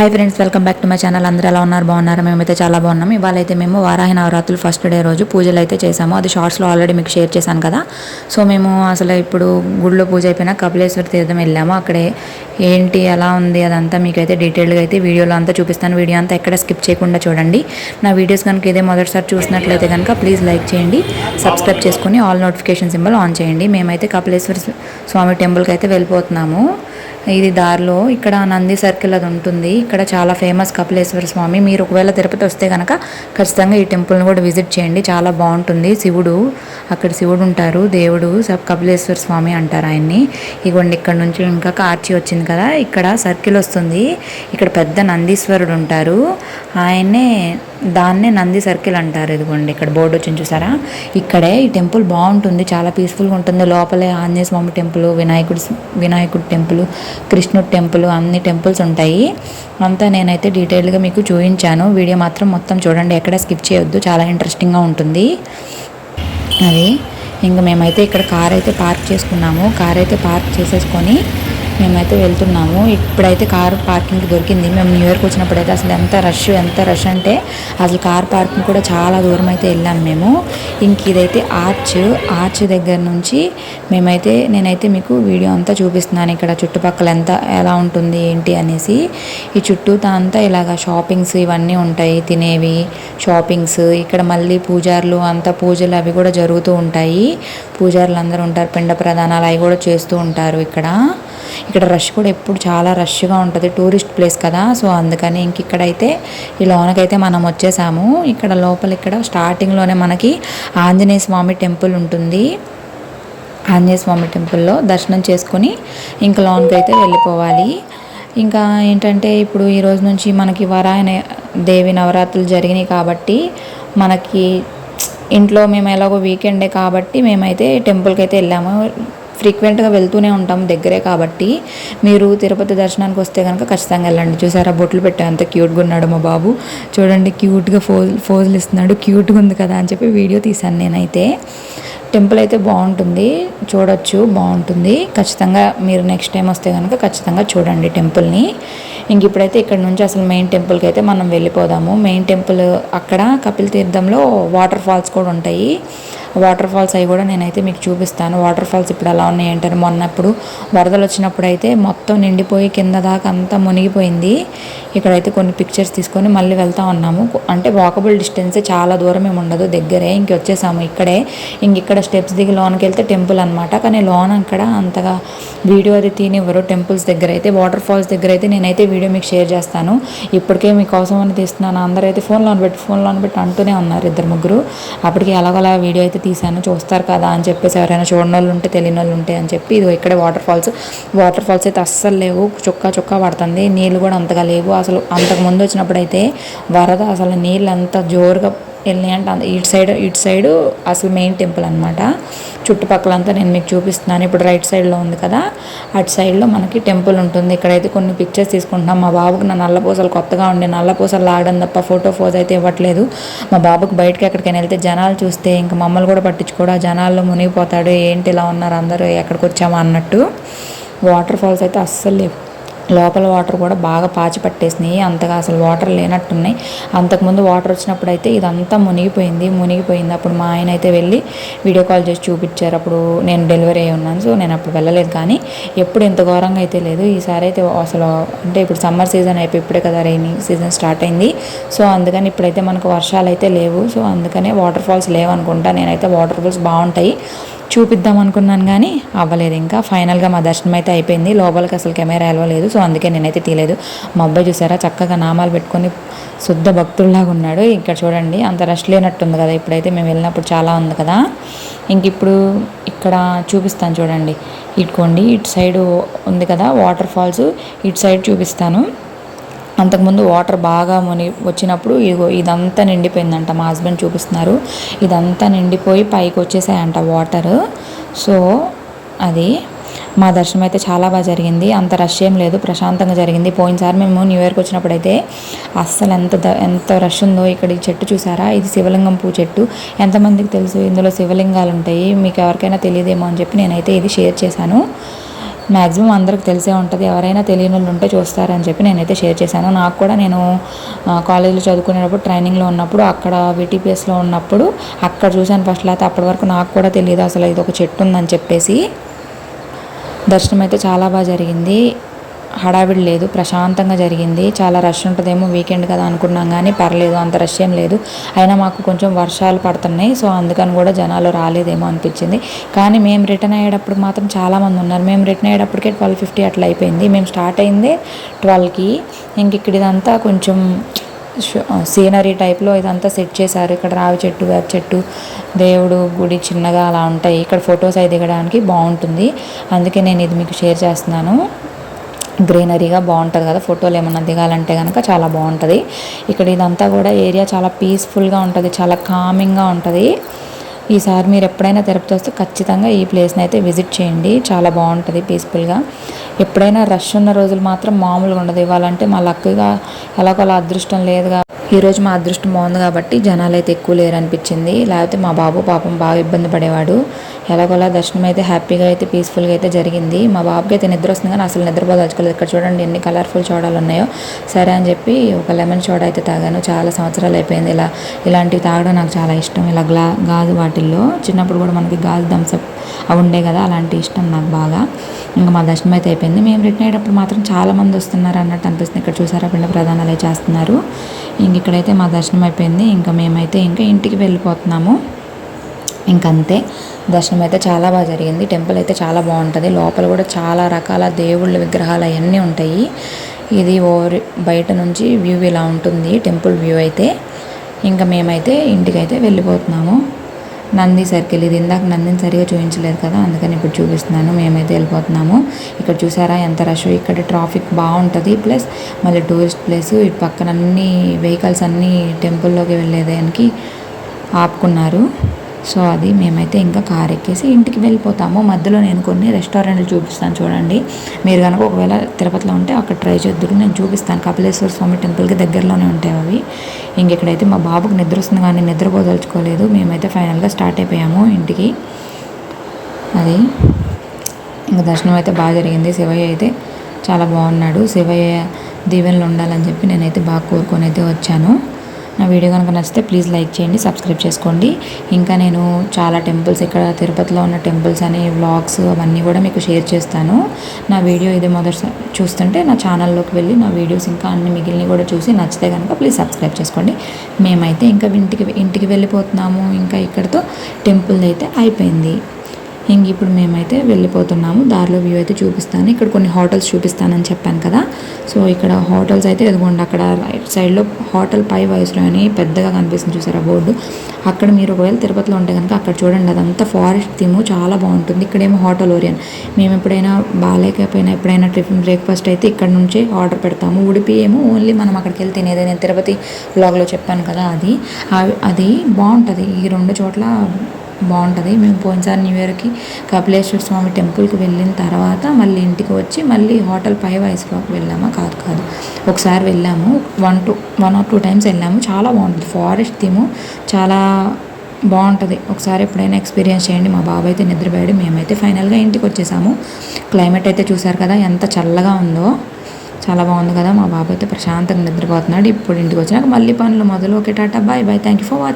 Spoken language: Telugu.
Hi friends, welcome back to my channel. అందరూ ఎలా ఉన్నారు? బాగున్నారు? మేమైతే చాలా బాగున్నాం. ఇవాళ అయితే మేము వారాహి నవరాత్రులు ఫస్ట్ డే రోజు పూజలు అయితే చేసాము. అది షార్ట్స్లో ఆల్రెడీ మీకు షేర్ చేశాను కదా. సో మేము అసలు ఇప్పుడు గుడిలో పూజ అయిపోయినా కపిలేశ్వర తీర్థం వెళ్ళాము. అక్కడే ఏంటి ఎలా ఉంది అదంతా మీకైతే డీటెయిల్గా అయితే వీడియోలో అంతా చూపిస్తాను. వీడియో అంతా ఎక్కడ స్కిప్ చేయకుండా చూడండి. నా వీడియోస్ కనుక ఇదే మొదటిసారి చూసినట్లయితే కనుక ప్లీజ్ లైక్ చేయండి, సబ్స్క్రైబ్ చేసుకుని ఆల్ నోటిఫికేషన్ సింబల్ ఆన్ చేయండి. మేమైతే కపిలేశ్వర స్వామి టెంపుల్కి అయితే వెళ్ళిపోతున్నాము. ఇది దారిలో ఇక్కడ నంది సర్కిల్ అది ఉంటుంది. ఇక్కడ చాలా ఫేమస్ కపిలేశ్వర స్వామి. మీరు ఒకవేళ తిరుపతి వస్తే కనుక ఖచ్చితంగా ఈ టెంపుల్ని కూడా విజిట్ చేయండి. చాలా బాగుంటుంది. శివుడు అక్కడ శివుడు ఉంటారు, దేవుడు కపిలేశ్వర స్వామి అంటారు ఆయన్ని. ఇగోండి ఇక్కడ నుంచి ఇంకా కార్చి వచ్చింది కదా, ఇక్కడ సర్కిల్ వస్తుంది. ఇక్కడ పెద్ద నందీశ్వరుడు ఉంటారు, ఆయన్నే దాన్నే నంది సర్కిల్ అంటారు. ఇదిగోండి ఇక్కడ బోర్డు వచ్చింది చూసారా. ఇక్కడే ఈ టెంపుల్ బాగుంటుంది, చాలా పీస్ఫుల్గా ఉంటుంది. లోపలే ఆంజనేయ స్వామి టెంపుల్, వినాయకుడి టెంపుల్, కృష్ణుడి టెంపుల్, అన్ని టెంపుల్స్ ఉంటాయి. అంతా నేనైతే డీటెయిల్గా మీకు చూపించాను. వీడియో మాత్రం మొత్తం చూడండి, ఎక్కడ స్కిప్ చేయొద్దు, చాలా ఇంట్రెస్టింగ్గా ఉంటుంది. అది ఇంకా మేమైతే ఇక్కడ కార్ అయితే పార్క్ చేసుకున్నాము. కార్ అయితే పార్క్ చేసేసుకొని మేమైతే వెళ్తున్నాము. ఇప్పుడైతే కారు పార్కింగ్ దొరికింది. మేము న్యూ ఇయర్కి వచ్చినప్పుడు అయితే అసలు ఎంత రష్ అంటే అసలు కార్ పార్కింగ్ కూడా చాలా దూరం అయితే వెళ్ళాము మేము. ఇంక ఇదైతే ఆర్చ్ దగ్గర నుంచి నేనైతే మీకు వీడియో అంతా చూపిస్తున్నాను. ఇక్కడ చుట్టుపక్కల ఎలా ఉంటుంది ఏంటి అనేసి. ఈ చుట్టూతా అంతా ఇలాగ షాపింగ్స్ ఇవన్నీ ఉంటాయి, తినేవి షాపింగ్స్. ఇక్కడ మళ్ళీ పూజారులు అంతా పూజలు అవి కూడా జరుగుతూ ఉంటాయి. పూజారులు అందరూ ఉంటారు, పిండ ప్రదానాలు అవి కూడా చేస్తూ ఉంటారు. ఇక్కడ రష్ కూడా ఎప్పుడు చాలా రష్గా ఉంటుంది, టూరిస్ట్ ప్లేస్ కదా. సో అందుకని ఇంక ఇక్కడైతే ఈ లోనకైతే మనం వచ్చేసాము. ఇక్కడ ఇక్కడ స్టార్టింగ్లోనే మనకి ఆంజనేయ స్వామి టెంపుల్ ఉంటుంది. ఆంజనేయ స్వామి టెంపుల్లో దర్శనం చేసుకొని ఇంకా లోనికి అయితే వెళ్ళిపోవాలి. ఇంకా ఏంటంటే ఇప్పుడు ఈ రోజు నుంచి మనకి వారాహి దేవి నవరాత్రులు జరిగినాయి కాబట్టి మనకి ఇంట్లో మేము ఎలాగో వీకెండే కాబట్టి మేమైతే టెంపుల్కి అయితే వెళ్ళాము. ఫ్రీక్వెంట్గా వెళ్తూనే ఉంటాం, దగ్గరే కాబట్టి. మీరు తిరుపతి దర్శనానికి వస్తే కనుక ఖచ్చితంగా వెళ్ళండి. చూసారా బొట్లు పెట్టా అంత క్యూట్గా ఉన్నాడు మా బాబు. చూడండి క్యూట్గా ఫోజులు ఇస్తున్నాడు. క్యూట్గా ఉంది కదా అని చెప్పి వీడియో తీశాను నేనైతే. టెంపుల్ అయితే బాగుంటుంది, చూడొచ్చు, బాగుంటుంది. ఖచ్చితంగా మీరు నెక్స్ట్ టైం వస్తే కనుక ఖచ్చితంగా చూడండి టెంపుల్ని. ఇంక ఇప్పుడైతే ఇక్కడ నుంచి అసలు మెయిన్ టెంపుల్కి అయితే మనం వెళ్ళిపోదాము. మెయిన్ టెంపుల్ అక్కడ కపిల్ తీర్థంలో వాటర్ ఫాల్స్ కూడా ఉంటాయి. వాటర్ ఫాల్స్ అవి కూడా నేనైతే మీకు చూపిస్తాను. వాటర్ ఫాల్స్ ఇప్పుడు ఎలా ఉన్నాయి అంటారు, మొన్నప్పుడు వరదలు వచ్చినప్పుడు అయితే మొత్తం నిండిపోయి కింద దాకా అంతా మునిగిపోయింది. ఇక్కడైతే కొన్ని పిక్చర్స్ తీసుకొని మళ్ళీ వెళ్తా ఉన్నాము. అంటే వాకబుల్ డిస్టెన్స్, చాలా దూరం ఏమి ఉండదు, దగ్గరే. వచ్చేసాము ఇక్కడే. ఇక్కడ స్టెప్స్ దిగి లోనికి వెళ్తే టెంపుల్ అనమాట. కానీ లోన్ అక్కడ అంతగా వీడియో అది తీనివ్వరు. టెంపుల్స్ దగ్గర అయితే, వాటర్ ఫాల్స్ దగ్గర అయితే నేనైతే వీడియో మీకు షేర్ చేస్తాను. ఇప్పటికే మీకోసం అని తీస్తున్నాను. అందరూ అయితే ఫోన్లో పెట్టి అంటూనే ఉన్నారు, ఇద్దరు ముగ్గురు. అప్పటికి ఎలాగోలా వీడియో అయితే తీశాను, చూస్తారు కదా అని చెప్పేసి, ఎవరైనా చూడని వాళ్ళు ఉంటే తెలియని వాళ్ళు ఉంటే అని చెప్పి. ఇది ఇక్కడే వాటర్ ఫాల్స్ అయితే అస్సలు లేవు, చుక్క పడుతుంది. నీళ్ళు కూడా అంతగా లేవు. అసలు అంతకు ముందు వచ్చినప్పుడు అయితే వరద అసలు నీళ్ళు అంత జోరుగా వెళ్ళినాయి అంటే ఇటు సైడు అసలు మెయిన్ టెంపుల్ అనమాట. చుట్టుపక్కలంతా నేను మీకు చూపిస్తున్నాను. ఇప్పుడు రైట్ సైడ్లో ఉంది కదా, అటు సైడ్లో మనకి టెంపుల్ ఉంటుంది. ఇక్కడైతే కొన్ని పిక్చర్స్ తీసుకుంటున్నాం. మా బాబుకి నా నల్లపూసలు కొత్తగా ఉండే నల్లపూసలు లాగడం తప్ప ఫోజ్ అయితే ఇవ్వట్లేదు. మా బాబుకి బయటకి ఎక్కడికైనా వెళ్తే జనాలు చూస్తే ఇంకా మమ్మల్ని కూడా పట్టించుకోడు, ఆ జనాల్లో మునిగిపోతాడు. ఏంటి ఇలా ఉన్నారు అందరూ, ఎక్కడికి వచ్చామా అన్నట్టు. వాటర్ ఫాల్స్ అయితే అస్సలు లేవు. లోపల వాటర్ కూడా బాగా పాచి పట్టేసినాయి, అంతగా అసలు వాటర్ లేనట్టున్నాయి. అంతకుముందు వాటర్ వచ్చినప్పుడు అయితే ఇదంతా మునిగిపోయింది. అప్పుడు మా ఆయన అయితే వెళ్ళి వీడియో కాల్ చేసి చూపించారు. అప్పుడు నేను డెలివరీ అయి ఉన్నాను, సో నేను అప్పుడు వెళ్ళలేదు. కానీ ఎప్పుడు ఇంత ఘోరంగా అయితే లేదు. ఈసారి అయితే అసలు అంటే ఇప్పుడు సమ్మర్ సీజన్ అయిపోయి ఇప్పుడే కదా రైనీ సీజన్ స్టార్ట్ అయింది. సో అందుకని ఇప్పుడైతే మనకు వర్షాలు అయితే లేవు. సో అందుకనే వాటర్ ఫాల్స్ లేవనుకుంటా. నేనైతే వాటర్ ఫాల్స్ బాగుంటాయి చూపిద్దాం అనుకున్నాను కానీ అవ్వలేదు. ఇంకా ఫైనల్గా మా దర్శనం అయితే అయిపోయింది. లోపలికి అసలు కెమెరా వెళ్ళలేదు, సో అందుకే నేనైతే తీయలేదు. మా అబ్బాయి చూసారా చక్కగా నామాలు పెట్టుకొని శుద్ధ భక్తుల్లాగా ఉన్నాడు. ఇక్కడ చూడండి అంత రష్ లేనట్టుంది కదా. ఇప్పుడైతే మేము వెళ్ళినప్పుడు చాలా ఉంది కదా. ఇప్పుడు ఇక్కడ చూపిస్తాను చూడండి. ఇటుకోండి, ఇటు సైడు ఉంది కదా వాటర్ ఫాల్స్, ఇటు సైడ్ చూపిస్తాను. అంతకుముందు వాటర్ బాగా వచ్చినప్పుడు ఇదంతా నిండిపోయిందంట. మా హస్బెండ్ చూపిస్తున్నారు. ఇదంతా నిండిపోయి పైకి వచ్చేసాయంట వాటర్. సో అది మా దర్శనం అయితే చాలా బాగా జరిగింది. అంత రష్ ఏం లేదు, ప్రశాంతంగా జరిగింది. పోయినసారి మేము న్యూ ఇయర్కి వచ్చినప్పుడు అయితే అస్సలు ఎంత రష్ ఉందో. ఇక్కడ ఈ చెట్టు చూసారా, ఇది శివలింగం పూ చెట్టు. ఎంతమందికి తెలుసు ఇందులో శివలింగాలు ఉంటాయి, మీకు ఎవరికైనా తెలియదేమో అని చెప్పి నేనైతే ఇది షేర్ చేశాను. మ్యాక్సిమం అందరికి తెలిసే ఉంటుంది, ఎవరైనా తెలియని వాళ్ళు ఉంటే చూస్తారని చెప్పి నేనైతే షేర్ చేశాను. నాకు కూడా నేను కాలేజీలో చదువుకునేటప్పుడు ట్రైనింగ్లో ఉన్నప్పుడు అక్కడ విటీపీఎస్లో ఉన్నప్పుడు అక్కడ చూశాను ఫస్ట్. లేకపోతే అప్పటి వరకు నాకు కూడా తెలియదు అసలు ఇది ఒక చెట్టు ఉందని చెప్పేసి. దర్శనం అయితే చాలా బాగా జరిగింది, హడావిడి లేదు, ప్రశాంతంగా జరిగింది. చాలా రష్ ఉంటుందేమో వీకెండ్ కదా అనుకున్నాం, కానీ పర్లేదు, అంత రష్ ఏం లేదు. అయినా మాకు కొంచెం వర్షాలు పడుతున్నాయి, సో అందుకని కూడా జనాలు రాలేదేమో అనిపించింది. కానీ మేము రిటర్న్ అయ్యేటప్పుడు మాత్రం చాలామంది ఉన్నారు. మేము రిటర్న్ అయ్యేటప్పటికే 12:50 అట్లా అయిపోయింది. మేము స్టార్ట్ అయిందే 12కి. ఇంక ఇక్కడ ఇదంతా కొంచెం సీనరీ టైప్లో ఇదంతా సెట్ చేశారు. ఇక్కడ రావి చెట్టు, వేప చెట్టు, దేవుడు గుడి చిన్నగా అలా ఉంటాయి. ఇక్కడ ఫొటోస్ అయి దిగడానికి బాగుంటుంది, అందుకే నేను ఇది మీకు షేర్ చేస్తున్నాను. గ్రీనరీగా బాగుంటుంది కదా, ఫోటోలు ఏమన్నా దిగాలంటే కనుక చాలా బాగుంటుంది. ఇక్కడ ఇదంతా కూడా ఏరియా చాలా పీస్ఫుల్గా ఉంటుంది, చాలా కామింగ్గా ఉంటుంది. ఈసారి మీరు ఎప్పుడైనా తిరుపతి వస్తే ఖచ్చితంగా ఈ ప్లేస్ని అయితే విజిట్ చేయండి, చాలా బాగుంటుంది పీస్ఫుల్గా. ఎప్పుడైనా రష్ ఉన్న రోజులు మాత్రం మామూలుగా ఉండదు. ఇవ్వాలంటే మా లక్గా ఎలాగోలా అదృష్టం లేదుగా, ఈరోజు మా అదృష్టం బాగుంది కాబట్టి జనాలు అయితే ఎక్కువ లేరు అనిపించింది. లేకపోతే మా బాబు పాపం బాగా ఇబ్బంది పడేవాడు. ఎలాగోలా దర్శనం అయితే హ్యాపీగా అయితే పీస్ఫుల్గా అయితే జరిగింది. మా బాబుకి అయితే నిద్ర వస్తుంది, కానీ అసలు నిద్రపోదలుచుకోలేదు. ఇక్కడ చూడండి ఎన్ని కలర్ఫుల్ సోడాలు ఉన్నాయో. సరే అని చెప్పి ఒక లెమన్ సోడా అయితే తాగాను. చాలా సంవత్సరాలు అయిపోయింది ఇలాంటివి తాగడం నాకు చాలా ఇష్టం. ఇలా గాజు వాటిల్లో చిన్నప్పుడు కూడా మనకి గాజు థమ్స్అప్ అవి ఉండే కదా, అలాంటి ఇష్టం నాకు బాగా. ఇంకా మా దర్శనం అయితే అయిపోయింది. మేము రిటర్న్ అయ్యేటప్పుడు మాత్రం చాలామంది వస్తున్నారు అన్నట్టు అనిపిస్తుంది. ఇక్కడ చూసారా పిండ ప్రదానాలు చేస్తున్నారు. ఇంక ఇక్కడైతే మా దర్శనం అయిపోయింది. ఇంకా మేమైతే ఇంకా ఇంటికి వెళ్ళిపోతున్నాము. ఇంకంతే, దర్శనం అయితే చాలా బాగా జరిగింది. టెంపుల్ అయితే చాలా బాగుంటుంది. లోపల కూడా చాలా రకాల దేవుళ్ళ విగ్రహాలు అవన్నీ ఉంటాయి. ఇది బయట నుంచి వ్యూ ఇలా ఉంటుంది, టెంపుల్ వ్యూ అయితే. ఇంకా మేమైతే ఇంటికైతే వెళ్ళిపోతున్నాము. నంది సర్కిల్ ఇది, ఇందాక నందిని సరిగా చూపించలేదు కదా, అందుకని ఇప్పుడు చూపిస్తున్నాను. మేమైతే వెళ్ళిపోతున్నాము. ఇక్కడ చూసారా ఎంత రష్, ఇక్కడ ట్రాఫిక్ బాగుంటుంది, ప్లస్ మళ్ళీ టూరిస్ట్ ప్లేస్. ఇటు పక్కన అన్ని వెహికల్స్ అన్నీ టెంపుల్లోకి వెళ్ళేదానికి ఆపుకున్నారు. సో అది మేమైతే ఇంకా కార్ ఎక్కేసి ఇంటికి వెళ్ళిపోతాము. మధ్యలో నేను కొన్ని రెస్టారెంట్లు చూపిస్తాను చూడండి. మీరు కనుక ఒకవేళ తిరుపతిలో ఉంటే అక్కడ ట్రై చేద్దరు, నేను చూపిస్తాను. కపిలేశ్వర స్వామి టెంపుల్కి దగ్గరలోనే ఉంటాయి అవి. ఇంకెక్కడైతే మా బాబుకి నిద్ర వస్తుంది, కానీ నిద్రపోదలుచుకోలేదు. మేమైతే ఫైనల్గా స్టార్ట్ అయిపోయాము ఇంటికి. అది ఇంకా దర్శనం అయితే బాగా జరిగింది. శివయ్య అయితే చాలా బాగున్నాడు. శివయ్య దీవెనలు ఉండాలని చెప్పి నేనైతే బాగా కోరుకొని అయితే వచ్చాను. నా వీడియో కనుక నచ్చితే ప్లీజ్ లైక్ చేయండి, సబ్స్క్రైబ్ చేసుకోండి. ఇంకా నేను చాలా టెంపుల్స్ ఇక్కడ తిరుపతిలో ఉన్న టెంపుల్స్ అని వ్లాగ్స్ అవన్నీ కూడా మీకు షేర్ చేస్తాను. నా వీడియో ఇది మొదటిసారి చూస్తుంటే నా ఛానల్లోకి వెళ్ళి నా వీడియోస్ ఇంకా అన్ని మిగిలినవి కూడా చూసి నచ్చితే కనుక ప్లీజ్ సబ్స్క్రైబ్ చేసుకోండి. మేమైతే ఇంకా ఇంటికి వెళ్ళిపోతున్నాము. ఇంకా ఇక్కడితో టెంపుల్ అయితే అయిపోయింది. ఇంక ఇప్పుడు మేమైతే వెళ్ళిపోతున్నాము. దారిలో వ్యూ అయితే చూపిస్తాను. ఇక్కడ కొన్ని హోటల్స్ చూపిస్తానని చెప్పాను కదా, సో ఇక్కడ హోటల్స్ అయితే ఎదుగుండి అక్కడ రైట్ సైడ్లో హోటల్ పై వయసులో అని పెద్దగా కనిపిస్తుంది చూసారా బోర్డు. అక్కడ మీరు ఒకవేళ తిరుపతిలో ఉంటే కనుక అక్కడ చూడండి, అదంతా ఫారెస్ట్ థీమ్ చాలా బాగుంటుంది. ఇక్కడేమో హోటల్ ఓరియన్. మేము ఎప్పుడైనా బాగాలేకపోయినా ఎప్పుడైనా టిఫిన్ బ్రేక్ఫాస్ట్ అయితే ఇక్కడ నుంచే ఆర్డర్ పెడతాము. ఉడిపి ఏమో ఓన్లీ మనం అక్కడికి వెళ్ళి తినేది. నేను తిరుపతి బ్లాగ్లో చెప్పాను కదా, అది బాగుంటుంది. ఈ రెండు చోట్ల బాగుంటుంది. మేము పోయినసారి న్యూ ఇయర్కి కపిలేశ్వర స్వామి టెంపుల్కి వెళ్ళిన తర్వాత మళ్ళీ ఇంటికి వచ్చి మళ్ళీ హోటల్ పై వయసులోకి వెళ్ళామా, కాదు ఒకసారి వెళ్ళాము. 1 or 2 times వెళ్ళాము. చాలా బాగుంటుంది, ఫారెస్ట్ థీము చాలా బాగుంటుంది. ఒకసారి ఎప్పుడైనా ఎక్స్పీరియన్స్ చేయండి. మా బాబు అయితే నిద్రపోయాడు. మేమైతే ఫైనల్గా ఇంటికి వచ్చేసాము. క్లైమేట్ అయితే చూసారు కదా ఎంత చల్లగా ఉందో, చాలా బాగుంది కదా. మా బాబు అయితే ప్రశాంతంగా నిద్రపోతున్నాడు. ఇప్పుడు ఇంటికి వచ్చినాక మళ్ళీ పనులు మొదలు. Okay, tata, bye bye, thank you for watching.